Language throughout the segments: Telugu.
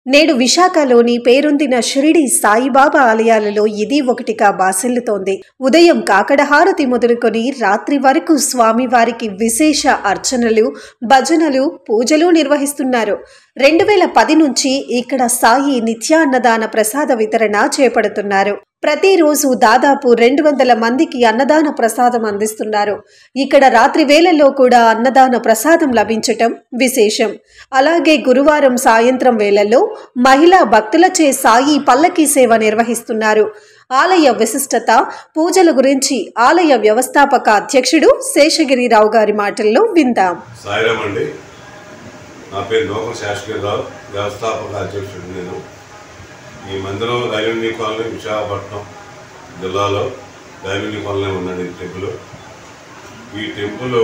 నేడు విశాఖలోని పేరొందిన షిరిడి సాయిబాబా ఆలయాలలో ఇది ఒకటిగా బాసిల్లుతోంది. ఉదయం కాకడహారతి మొదలుకొని రాత్రి వరకు స్వామివారికి విశేష అర్చనలు, భజనలు, పూజలు నిర్వహిస్తున్నారు. 2010 నుంచి ఇక్కడ సాయి నిత్యాన్నదాన ప్రసాద వితరణ చేపడుతున్నారు. ప్రతిరోజు దాదాపు 200 మందికి అన్నదాన ప్రసాదం అందిస్తున్నారు. ఇక్కడ రాత్రి వేళల్లో కూడా అన్నదాన ప్రసాదం లభించటం విశేషం. అలాగే గురువారం సాయంత్రం వేళల్లో మహిళా భక్తులచే సాయి పల్లకీ సేవ నిర్వహిస్తున్నారు. ఆలయ విశిష్టత, పూజల గురించి ఆలయ వ్యవస్థాపక అధ్యక్షుడు శేషగిరిరావు గారి మాటల్లో విందాం. సాయిరామ్ అండి, నా పేరు నోకం శేషగిరిరావు, వ్యవస్థాపక అధ్యక్షుడు. నేను ఈ మందిరం రైల్వే కాలనీ, విశాఖపట్నం జిల్లాలో రైల్వే కాలనీ ఉన్నది. ఈ టెంపుల్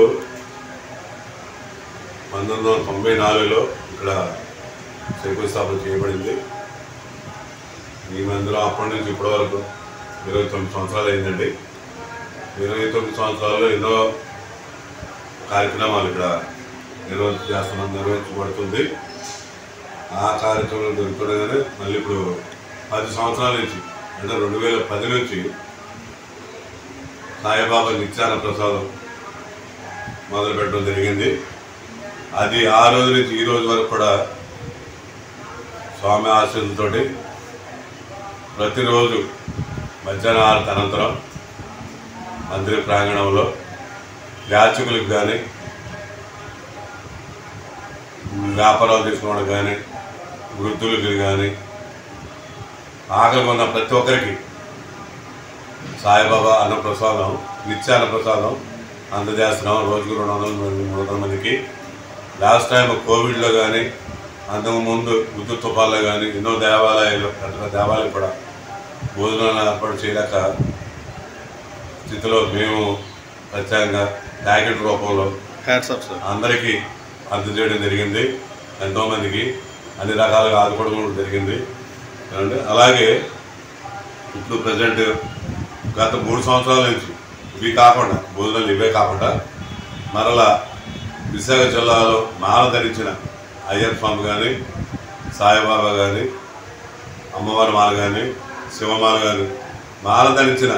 1994లో ఇక్కడ శంకుస్థాపన చేయబడింది. ఈ మందిరం అప్పటి నుంచి ఇప్పటి వరకు 29 సంవత్సరాలు అయిందండి. 29 సంవత్సరాల్లో ఎన్నో కార్యక్రమాలు ఇక్కడ నిర్వహించబడుతుంది. ఆ కార్యక్రమం జరుగుతుండగానే మళ్ళీ ఇప్పుడు 10 సంవత్సరాల నుంచి, అంటే 2010 నుంచి సాయిబాబా నిత్యాన్న ప్రసాదం మొదలుపెట్టడం జరిగింది. అది ఆ రోజు నుంచి ఈ రోజు వరకు కూడా స్వామి ఆశీస్సులతో ప్రతిరోజు మధ్యాహ్న ఆరతి అనంతరం మందిర ప్రాంగణంలో యాచకులకు కానీ, వ్యాపారాలు చేసుకోవడం కానీ, వృద్ధులకు కానీ, ఆకలి ఉన్న ప్రతి ఒక్కరికి సాయిబాబా అన్నప్రసాదం, నిత్యాన్న ప్రసాదం అందజేస్తున్నాం. రోజుకు 200-300 మందికి. లాస్ట్ టైం కోవిడ్లో కానీ, అంతకుముందు విద్యుత్ తుఫాన్లో కానీ ఎన్నో దేవాలయాలు, పెద్ద దేవాలయం కూడా భోజనాలు ఏర్పాటు చేయలేక స్థితిలో మేము ప్రత్యేకంగా ప్యాకెట్ రూపంలో అందరికీ అందజేయడం జరిగింది. ఎంతోమందికి అన్ని రకాలుగా ఆదుకోవడం జరిగింది. అలాగే ఇప్పుడు ప్రజెంట్ గత 3 సంవత్సరాల నుంచి ఇవి కాకుండా, భోజనాలు ఇవే కాకుండా మరలా విశాఖ జిల్లాలో మాల ధరించిన అయ్యప్ప స్వామి కానీ, సాయిబాబా కానీ, అమ్మవారి మాల కానీ, శివమాల కానీ, మాల ధరించిన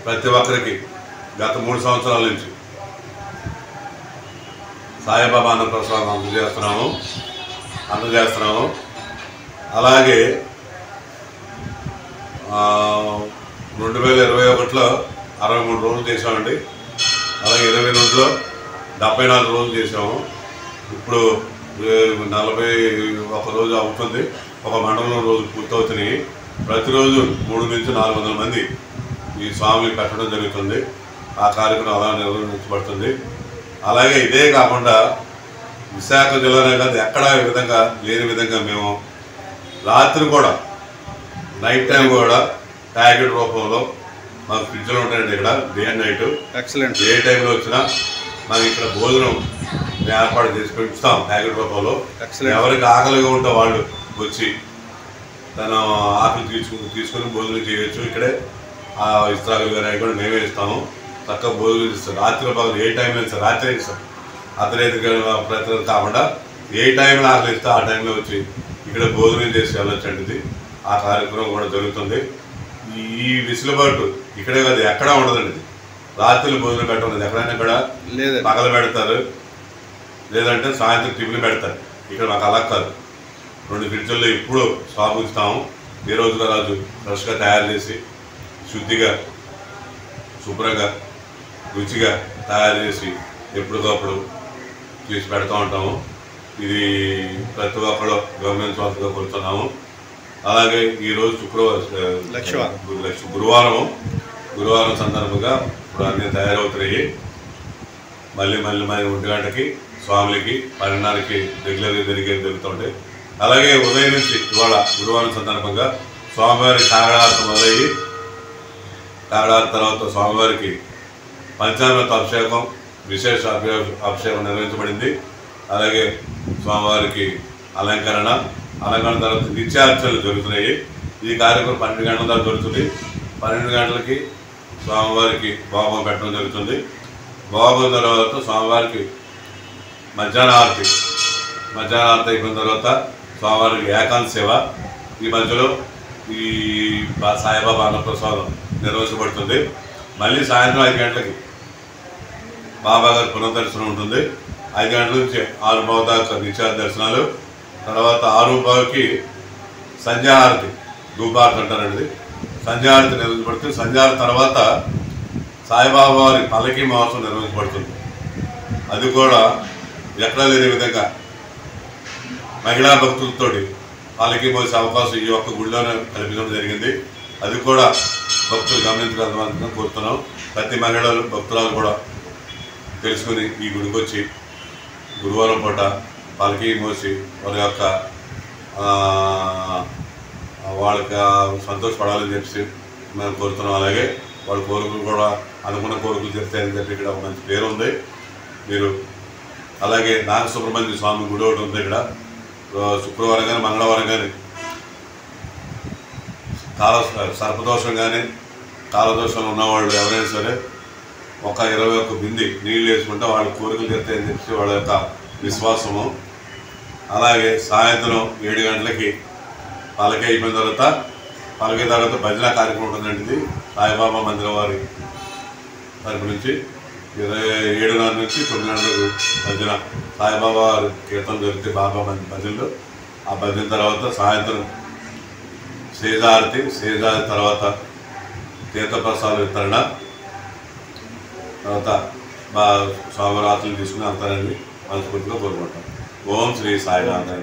ప్రతి ఒక్కరికి గత 3 సంవత్సరాల నుంచి సాయిబాబా అన్నప్రసాదం అందజేస్తున్నాము. అలాగే 2021లో 63 రోజులు చేసామండి. అలాగే 22లో 74 రోజులు చేసాము. ఇప్పుడు 41 రోజు అవుతుంది. ఒక మండలంలో రోజు పూర్తవుతున్నాయి. ప్రతిరోజు 300 నుంచి 400 మంది ఈ స్వామిని పెట్టడం జరుగుతుంది. ఆ కార్యక్రమం అలా నిర్వహించబడుతుంది. అలాగే ఇదే కాకుండా విశాఖ జిల్లానే కాదు, ఎక్కడ ఈ విధంగా లేని విధంగా మేము రాత్రి కూడా, నైట్ టైం కూడా ప్యాకెట్ రూపంలో మాకు ఫ్రిడ్జ్లో ఉంటాయండి. ఇక్కడ డే అండ్ నైట్ ఎక్సలెంట్. ఏ టైంలో వచ్చినా మాకు ఇక్కడ భోజనం ఏర్పాటు చేసి పెంచుతాం ప్యాకెట్ రూపంలో. ఎవరికి ఆకలిగా ఉంటే వాళ్ళు వచ్చి తన ఆకలి తీసుకొని భోజనం చేయవచ్చు. ఇక్కడే ఆ ఇస్త్రాకులు కానీ కూడా మేమే ఇస్తాము. చక్కగా భోజనం ఇస్తాం. రాత్రి పగలు ఏ టైంలో ఇస్తాం, రాత్రి ఇస్తాం. అర్ధరాత్రి ప్రతి కాకుండా ఏ టైంలో ఆకలి ఇస్తే ఆ టైంలో వచ్చి ఇక్కడ భోజనం చేసి వెళ్ళొచ్చండి. ఆ కార్యక్రమం కూడా జరుగుతుంది. ఈ విసులుబాటు ఇక్కడే కాదు, ఎక్కడా ఉండదండి. రాత్రులు భోజనం పెట్టడం ఎక్కడైనా కూడా పగలు పెడతారు, లేదంటే సాయంత్రం టిఫిన్ పెడతారు. ఇక్కడ మాకు అలా కాదు. 2 ఫ్రిడ్జుల్లో ఇప్పుడు స్వామిస్తాము. ఏ రోజుగా రోజు ఫ్రెష్గా తయారు చేసి, శుద్ధిగా, శుభ్రంగా, రుచిగా తయారు చేసి ఎప్పటికప్పుడు చేసి పెడతా ఉంటాము. ఇది ప్రతి ఒక్కరు గమనించవలసిగా కోరుతున్నాము. అలాగే ఈరోజు గురువారం సందర్భంగా ఇప్పుడు అన్నీ తయారవుతున్నాయి. మళ్ళీ 1 గంటకి స్వాములకి 12కి రెగ్యులర్గా జరుగుతుంటాయి. అలాగే ఉదయం నుంచి ఇవాళ గురువారం సందర్భంగా స్వామివారి కాగడారతి మొదలయ్యి, కాగడారతి తర్వాత స్వామివారికి పంచామృత అభిషేకం, విశేష అభిషేకం నిర్వహించబడింది. అలాగే స్వామివారికి అలంకరణ తర్వాత నిత్యార్చనలు జరుగుతున్నాయి. ఈ కార్యక్రమం 12 గంటల దాకా జరుగుతుంది. 12 గంటలకి స్వామివారికి భోగం పెట్టడం జరుగుతుంది. భోగం తర్వాత స్వామివారికి మధ్యాహ్న ఆరతి అయిపోయిన తర్వాత స్వామివారికి ఏకాంత సేవ, ఈ మధ్యలో ఈ సాయిబాబా అన్నప్రసాదం నిర్వహించబడుతుంది. మళ్ళీ సాయంత్రం 5 గంటలకి బాబా గారి పునర్దర్శనం ఉంటుంది. 5 గంటల నుంచి 6:15 దాకా నిత్యార్థి దర్శనాలు, తర్వాత 6:15కి సంధ్యాహారతి, ధూపారతి అంటారండి. సంధ్యాహారతి నిర్వహించబడుతుంది. సంధ్యాహారతి తర్వాత సాయిబాబా వారి పల్లకీ మహోత్సవం నిర్వహించబడుతుంది. అది కూడా ఎక్కడా లేని విధంగా మహిళా భక్తులతోటి పల్లకీ మోసే అవకాశం ఈ ఒక్క గుడిలోనే కల్పించడం జరిగింది. అది కూడా భక్తులు గమనించగలమని కోరుతున్నాం. ప్రతి మహిళలు భక్తురాలు కూడా తెలుసుకుని ఈ గుడికి వచ్చి గురువారం పూట పల్లకీ మోసి వాళ్ళకి సంతోషపడాలని చెప్పి మేము కోరుతున్నాం. అలాగే వాళ్ళ కోరికలు కూడా అనుకున్న కోరికలు తీరుతాయని చెప్పి ఇక్కడ ఒక మంచి పేరు ఉంది. మీరు అలాగే నాగ సుబ్రహ్మణ్య స్వామి గుడి ఒకటి ఉంది. ఇక్కడ శుక్రవారం కానీ మంగళవారం కానీ సర్పదోషం కానీ కాలదోషాలు ఉన్నవాళ్ళు ఎవరైనా సరే ఒక 21 బింది నీళ్ళు వేసుకుంటే వాళ్ళ కోరికలు తీరుతాయని చెప్పి వాళ్ళ యొక్క విశ్వాసము. అలాగే సాయంత్రం 7 గంటలకి పల్లకీ అయిపోయిన తర్వాత భజన కార్యక్రమం ఉంటుందండి. ఇది సాయిబాబా మందిరం వారి తరపు నుంచి 7:30 నుంచి 9 గంటలకు భజన, సాయిబాబా కీర్తన దొరికితే బాబా భజనలు. ఆ భజన తర్వాత సాయంత్రం సేజారతి తర్వాత తీర్థప్రసాద వితరణ, తర్వాత స్వామివారి ఆశలు తీసుకుని అంతారని మనస్ఫూర్తిగా కోరుకుంటాం. ఓం శ్రీ సాయినాథాయ.